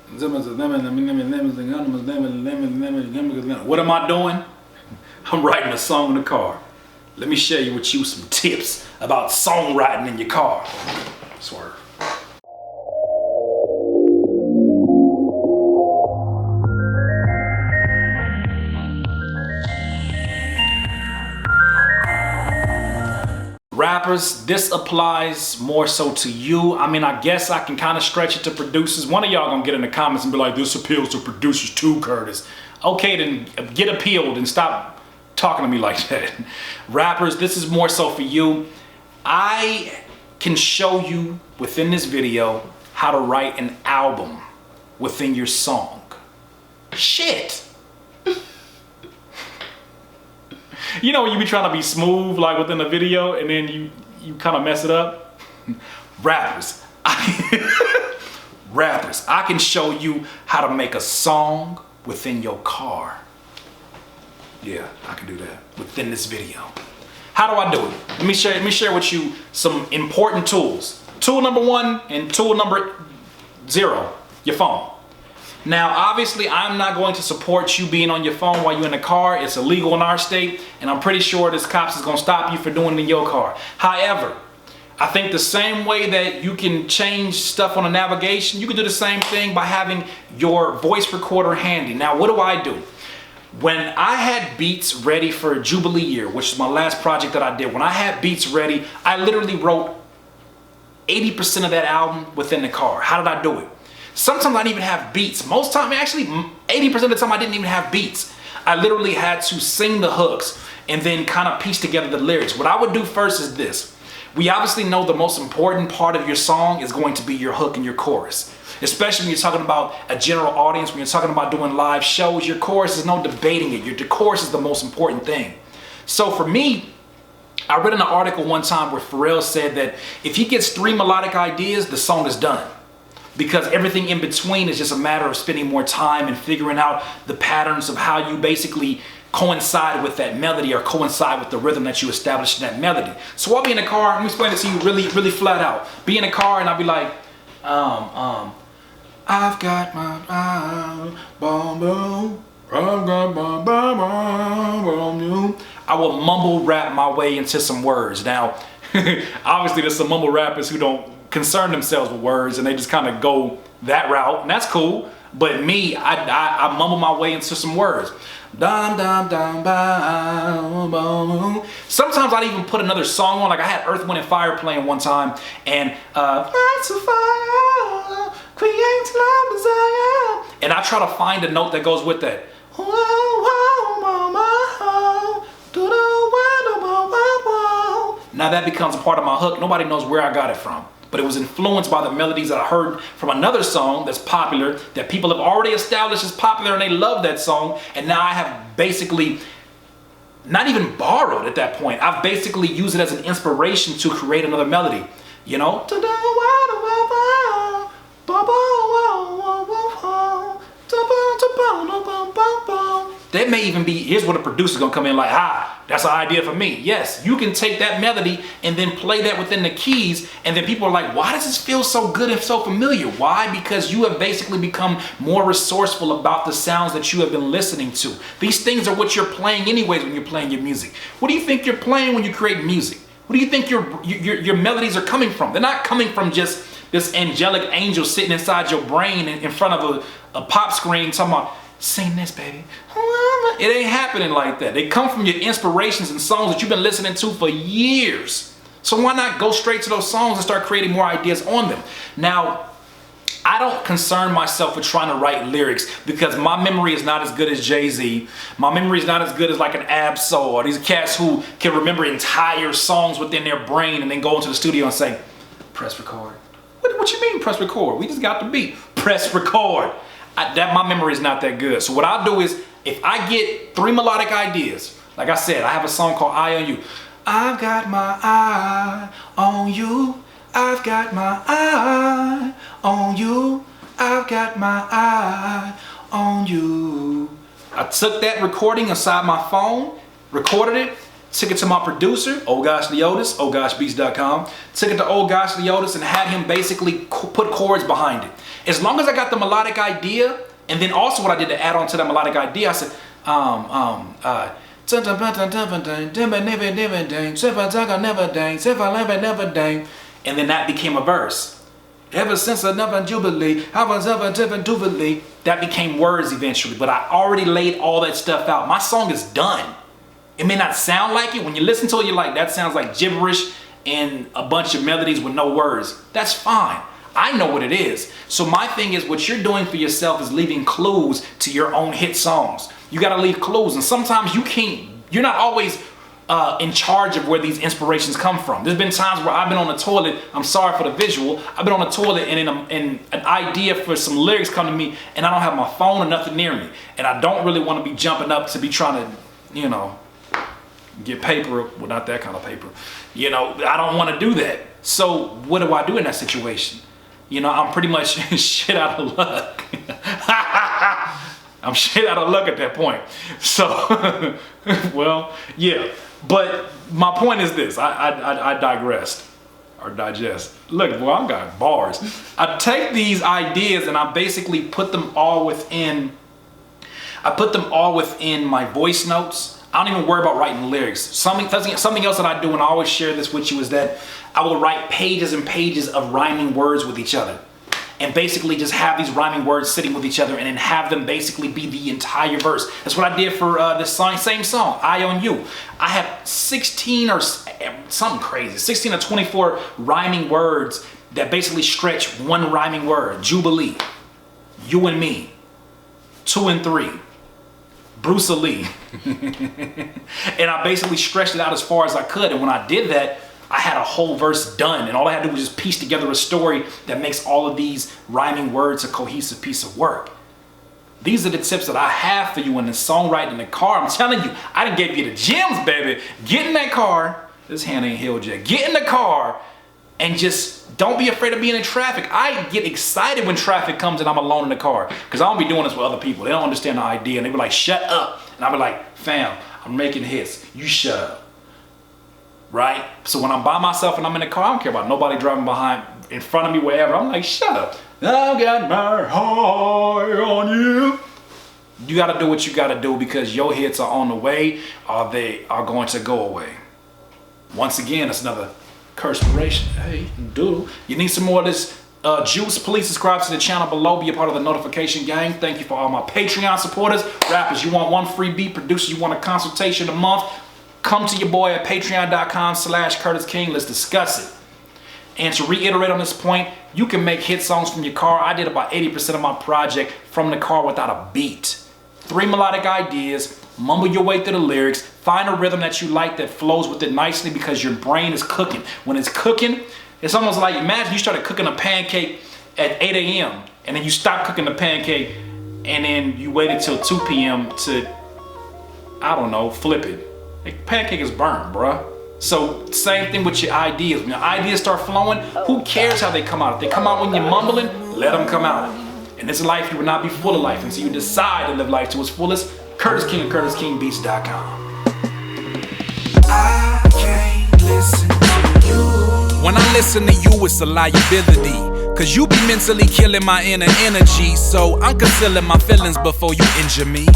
What am I doing? I'm writing a song in the car. Let me share with you some tips about songwriting in your car. Swerve. Rappers, this applies more so to you. I mean, I guess I can kind of stretch it to producers. One of y'all gonna get in the comments and be like, this appeals to producers too, Curtis. Okay, then get appealed and stop talking to me like that. Rappers, this is more so for you. I can show you within this video how to write an album within your song. Shit. You know when you be trying to be smooth like within the video and then you kind of mess it up? Rappers, rappers, I can show you how to make a song within your car. Yeah, I can do that within this video. How do I do it? Let me share with you some important tools. Tool number 1 and tool number 0, your phone. Now, obviously, I'm not going to support you being on your phone while you're in the car. It's illegal in our state, and I'm pretty sure this cops is going to stop you for doing it in your car. However, I think the same way that you can change stuff on a navigation, you can do the same thing by having your voice recorder handy. Now, what do? When I had beats ready for Jubilee Year, which is my last project that I did, when I had beats ready, I literally wrote 80% of that album within the car. How did I do it? Sometimes I didn't even have beats. Most time, actually 80% of the time I didn't even have beats. I literally had to sing the hooks and then kind of piece together the lyrics. What I would do first is this. We obviously know the most important part of your song is going to be your hook and your chorus. Especially when you're talking about a general audience, when you're talking about doing live shows, your chorus is no debating it. Your chorus is the most important thing. So for me, I read in an article one time where Pharrell said that if he gets 3 melodic ideas, the song is done. Because everything in between is just a matter of spending more time and figuring out the patterns of how you basically coincide with that melody or coincide with the rhythm that you established in that melody. So I'll be in the car, let me explain it to you really flat out. Be in the car and I'll be like, I've got my boom boom, I've got my boom boom. I will mumble rap my way into some words. Now, obviously there's some mumble rappers who don't concern themselves with words and they just kind of go that route, and that's cool. But me, I mumble my way into some words. Dum dum dum bum bum. Sometimes I'd even put another song on, like I had Earth, Wind and Fire playing one time, and Lights of Fire creates love desire, and I try to find a note that goes with that. Now that becomes a part of my hook. Nobody knows where I got it from, but it was influenced by the melodies that I heard from another song that's popular, that people have already established as popular and they love that song. And now I have basically not even borrowed at that point. I've basically used it as an inspiration to create another melody, you know? That may even be, here's where the producer's gonna come in like, that's an idea for me. Yes, you can take that melody and then play that within the keys, and then people are like, why does this feel so good and so familiar? Why? Because you have basically become more resourceful about the sounds that you have been listening to. These things are what you're playing anyways when you're playing your music. What do you think you're playing when you create music? What do you think your melodies are coming from? They're not coming from just this angelic angel sitting inside your brain in front of a pop screen talking about, sing this, baby. It ain't happening like that. They come from your inspirations and songs that you've been listening to for years. So why not go straight to those songs and start creating more ideas on them? Now, I don't concern myself with trying to write lyrics because my memory is not as good as Jay-Z. My memory is not as good as like an Ab-Soul or these cats who can remember entire songs within their brain and then go into the studio and say, press record. What you mean press record? We just got the beat. Press record. My memory is not that good. So what I'll do is, if I get 3 melodic ideas, like I said, I have a song called Eye on You. I've got my eye on you. I've got my eye on you. I've got my eye on you. I took that recording inside my phone, recorded it, took it to my producer, Oh Gosh Leotis, ohgoshbeats.com, took it to Oh Gosh Leotis and had him basically put chords behind it. As long as I got the melodic idea, and then also what I did to add on to that melodic idea, I said, and then that became a verse. Ever since another jubilee, I was ever different jubilee. That became words eventually, but I already laid all that stuff out. My song is done. It may not sound like it. When you listen to it, you're like, that sounds like gibberish and a bunch of melodies with no words. That's fine. I know what it is. So my thing is, what you're doing for yourself is leaving clues to your own hit songs. You got to leave clues, and sometimes you're not always in charge of where these inspirations come from. There's been times where I've been on the toilet, I'm sorry for the visual, I've been on the toilet and an idea for some lyrics come to me and I don't have my phone or nothing near me. And I don't really want to be jumping up to be trying to, you know, get paper, well not that kind of paper. You know, I don't want to do that. So what do I do in that situation? You know, I'm pretty much shit out of luck. I'm shit out of luck at that point. So, well, yeah. But my point is this, I digressed, or digest. Look, boy, I got bars. I take these ideas and I basically put them all within, my voice notes. I don't even worry about writing lyrics. Something else that I do, and I always share this with you, is that I will write pages and pages of rhyming words with each other. And basically just have these rhyming words sitting with each other and then have them basically be the entire verse. That's what I did for this same song, I On You. I have 16 or something crazy, 16 or 24 rhyming words that basically stretch one rhyming word. Jubilee, You and Me, 2 and 3, Bruce Lee. And I basically stretched it out as far as I could. And when I did that, I had a whole verse done, and all I had to do was just piece together a story that makes all of these rhyming words a cohesive piece of work. These are the tips that I have for you in the songwriting in the car. I'm telling you, I done gave you the gems, baby. Get in that car. This hand ain't healed yet. Get in the car and just don't be afraid of being in traffic. I get excited when traffic comes and I'm alone in the car, because I don't be doing this with other people. They don't understand the idea, and they be like, shut up. And I be like, fam, I'm making hits. You shut up. Right? So when I'm by myself and I'm in the car, I don't care about nobody driving behind, in front of me, wherever. I'm like, shut up. I've got my eye on you. You got to do what you got to do, because your hits are on the way, or they are going to go away. Once again, it's another Curtspiration. Hey, dude. You need some more of this juice? Please subscribe to the channel below. Be a part of the notification gang. Thank you for all my Patreon supporters. Rappers, you want one free beat? Producers, you want a consultation a month? Come to your boy at patreon.com/CurtisKing. Let's discuss it. And to reiterate on this point, you can make hit songs from your car. I did about 80% of my project from the car without a beat. 3 melodic ideas, mumble your way through the lyrics, find a rhythm that you like that flows with it nicely, because your brain is cooking. When it's cooking, it's almost like, imagine you started cooking a pancake at 8 a.m. and then you stop cooking the pancake and then you wait until 2 p.m. to, I don't know, flip it. The pancake is burned, bruh. So same thing with your ideas. When your ideas start flowing, who cares how they come out? If they come out when you're mumbling, let them come out. In this life, you will not be full of life until you decide to live life to its fullest. Curtis King of CurtisKingBeats.com. I can't listen to you. When I listen to you, it's a liability, cause you be mentally killing my inner energy. So I'm concealing my feelings before you injure me.